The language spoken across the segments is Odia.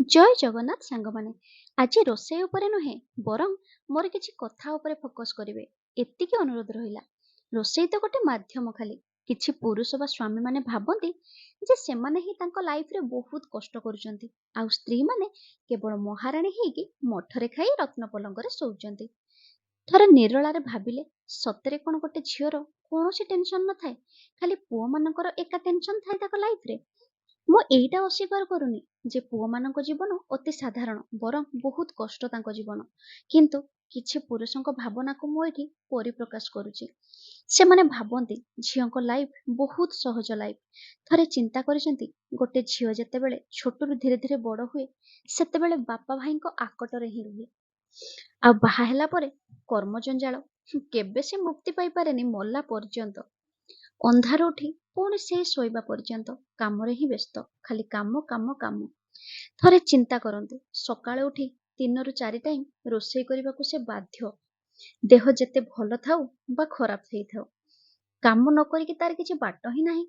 ଜୟ ଜଗନ୍ନାଥ ସାଙ୍ଗମାନେ। ଆଜି ରୋଷେଇ ଉପରେ ନୁହେଁ, ବରଂ ମୋର କିଛି କଥା ଉପରେ ଫୋକସ୍ କରିବେ, ଏତିକି ଅନୁରୋଧ ରହିଲା। ରୋଷେଇ ତ ଗୋଟେ ମାଧ୍ୟମ ଖାଲି। କିଛି ପୁରୁଷ ବା ସ୍ୱାମୀମାନେ ଭାବନ୍ତି ଯେ ସେମାନେ ହିଁ ତାଙ୍କ ଲାଇଫରେ ବହୁତ କଷ୍ଟ କରୁଛନ୍ତି, ଆଉ ସ୍ତ୍ରୀମାନେ କେବଳ ମହାରାଣୀ ହେଇକି ମଠରେ ଖାଇ ରତ୍ନ ପଲଙ୍କରେ ଶୋଉଛନ୍ତି। ଥରେ ନିରୋଳାରେ ଭାବିଲେ, ସତରେ କ'ଣ ଗୋଟେ ଝିଅର କୌଣସି ଟେନସନ୍ ନଥାଏ? ଖାଲି ପୁଅମାନଙ୍କର ଏକା ଟେନସନ୍ ଥାଏ ତାଙ୍କ ଲାଇଫରେ? ମୁଁ ଏଇଟା ଅସ୍ୱୀକାର କରୁନି ଯେ ପୁଅମାନଙ୍କ ଜୀବନ ଅତି ସାଧାରଣ, ବରଂ ବହୁତ କଷ୍ଟ ତାଙ୍କ ଜୀବନ। କିନ୍ତୁ କିଛି ପୁରୁଷଙ୍କ ଭାବନାକୁ ମୁଁ ଏଠି ପରିପ୍ରକାଶ କରୁଛି। ସେମାନେ ଭାବନ୍ତି ଝିଅଙ୍କ ଲାଇଫ୍ ବହୁତ ସହଜ ଲାଇଫ୍। ଥରେ ଚିନ୍ତା କରିଛନ୍ତି, ଗୋଟେ ଝିଅ ଯେତେବେଳେ ଛୋଟରୁ ଧୀରେ ଧୀରେ ବଡ଼ ହୁଏ, ସେତେବେଳେ ବାପା ଭାଇଙ୍କ ଆକଟରେ ହିଁ ରୁହେ। ଆଉ ବାହା ହେଲା ପରେ କର୍ମଜଞ୍ଜାଳ, କେବେ ସେ ମୁକ୍ତି ପାଇପାରେନି ମଲା ପର୍ଯ୍ୟନ୍ତ। ଅନ୍ଧାର ଉଠି ପୁଣି ସେଇ ଶୋଇବା ପର୍ଯ୍ୟନ୍ତ କାମରେ ହିଁ ବ୍ୟସ୍ତ, ଖାଲି କାମ କାମ କାମ। ଥରେ ଚିନ୍ତା କରନ୍ତୁ, ସକାଳେ ଉଠି 3 ରୁ 4 ଟାଇମ୍ ରୋଷେଇ କରିବାକୁ ସେ ବାଧ୍ୟ। ଦେହ ଯେତେ ଭଲ ଥାଉ ବା ଖରାପ ହେଇଥାଉ, କାମ ନ କରିକି ତାର କିଛି ବାଟ ହିଁ ନାହିଁ।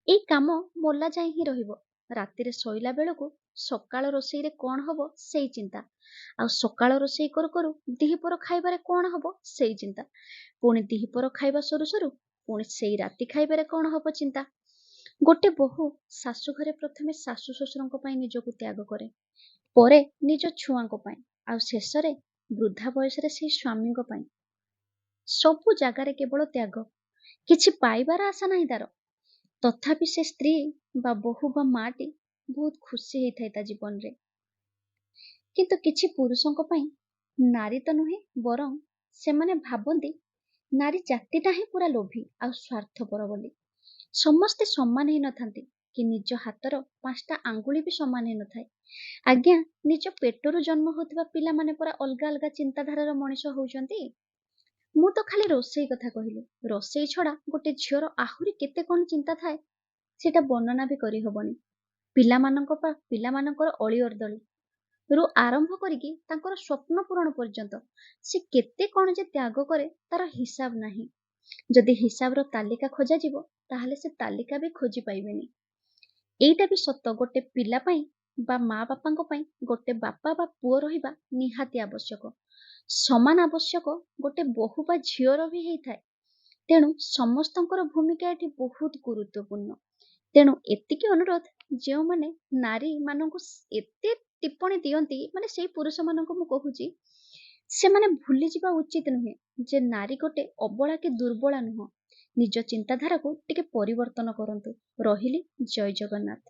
ଏଇ କାମ ମଲା ଯାଏ ହିଁ ରହିବ। ରାତିରେ ଶୋଇଲା ବେଳକୁ ସକାଳ ରୋଷେଇରେ କ'ଣ ହବ ସେଇ ଚିନ୍ତା, ଆଉ ସକାଳ ରୋଷେଇ କରୁ କରୁ ଦିହିପର ଖାଇବାରେ କ'ଣ ହବ ସେଇ ଚିନ୍ତା, ପୁଣି ଦିହିପର ଖାଇବା ସରୁ ସରୁ ପୁଣି ସେଇ ରାତି ଖାଇବାରେ କ'ଣ ହବ ଚିନ୍ତା। ଗୋଟେ ବୋହୂ ଶାଶୁ ଘରେ ପ୍ରଥମେ ଶାଶୁ ଶ୍ୱଶୁରଙ୍କ ପାଇଁ ନିଜକୁ ତ୍ୟାଗ କରେ, ପରେ ନିଜ ଛୁଆଙ୍କ ପାଇଁ, ଆଉ ଶେଷରେ ବୃଦ୍ଧା ବୟସରେ ସେଇ ସ୍ୱାମୀଙ୍କ ପାଇଁ। ସବୁ ଜାଗାରେ କେବଳ ତ୍ୟାଗ, କିଛି ପାଇବାର ଆଶା ନାହିଁ ତାର। ତଥାପି ସେ ସ୍ତ୍ରୀ ବା ବୋହୂ ବା ମାଟି ବହୁତ ଖୁସି ହେଇଥାଏ ତା ଜୀବନରେ। କିନ୍ତୁ କିଛି ପୁରୁଷଙ୍କ ପାଇଁ ନାରୀ ତ ନୁହେଁ, ବରଂ ସେମାନେ ଭାବନ୍ତି ନାରୀ ଜାତିଟା ହିଁ ପୁରା ଲୋଭୀ ଆଉ ସ୍ୱାର୍ଥପର ବୋଲି। ସମସ୍ତେ ସମାନ ହେଇନଥାନ୍ତି, କି ନିଜ ହାତର 5ଟା ଆଙ୍ଗୁଳି ବି ସମାନ ହେଇନଥାଏ। ଆଜ୍ଞା, ନିଜ ପେଟରୁ ଜନ୍ମ ହଉଥିବା ପିଲାମାନେ ପୁରା ଅଲଗା ଅଲଗା ଚିନ୍ତାଧାରାର ମଣିଷ ହଉଛନ୍ତି। ମୁଁ ତ ଖାଲି ରୋଷେଇ କଥା କହିଲି, ରୋଷେଇ ଛଡା ଗୋଟେ ଝିଅର ଆହୁରି କେତେ କ'ଣ ଚିନ୍ତା ଥାଏ, ସେଟା ବର୍ଣ୍ଣନା ବି କରିହବନି। ପିଲାମାନଙ୍କର ଅଳି ଅର୍ଦଳି ରୁ ଆରମ୍ଭ କରିକି ତାଙ୍କର ସ୍ୱପ୍ନ ପୂରଣ ପର୍ଯ୍ୟନ୍ତ ସେ କେତେ କ'ଣ ଯେ ତ୍ୟାଗ କରେ, ତାର ହିସାବ ନାହିଁ। ଯଦି ହିସାବର ତାଲିକା ଖୋଜାଯିବ, ତାହେଲେ ସେ ତାଲିକା ବି ଖୋଜି ପାଇବେନି। ଏଇଟା ବି ସତ, ଗୋଟେ ପିଲା ପାଇଁ ବା ମା ବାପାଙ୍କ ପାଇଁ ଗୋଟେ ବାପା ବା ପୁଅ ରହିବା ନିହାତି ଆବଶ୍ୟକ। ସମାନ ଆବଶ୍ୟକ ଗୋଟେ ବୋହୂ ବା ଝିଅର ବି ହେଇଥାଏ। ତେଣୁ ସମସ୍ତଙ୍କର ଭୂମିକା ଏଠି ବହୁତ ଗୁରୁତ୍ୱପୂର୍ଣ୍ଣ। ତେଣୁ ଏତିକି ଅନୁରୋଧ, ଯେଉଁମାନେ ନାରୀ ମାନଙ୍କୁ ଏତେ ଟିପ୍ପଣୀ ଦିଅନ୍ତି, ମାନେ ସେଇ ପୁରୁଷ ମାନଙ୍କୁ ମୁଁ କହୁଛି, ସେମାନେ ଭୁଲିଯିବା ଉଚିତ ନୁହେଁ ଯେ ନାରୀ ଗୋଟେ ଅବଳା କି ଦୁର୍ବଳା ନୁହଁ। ନିଜ ଚିନ୍ତାଧାରାକୁ ଟିକେ ପରିବର୍ତ୍ତନ କରନ୍ତୁ। ରହିଲି, ଜୟ ଜଗନ୍ନାଥ।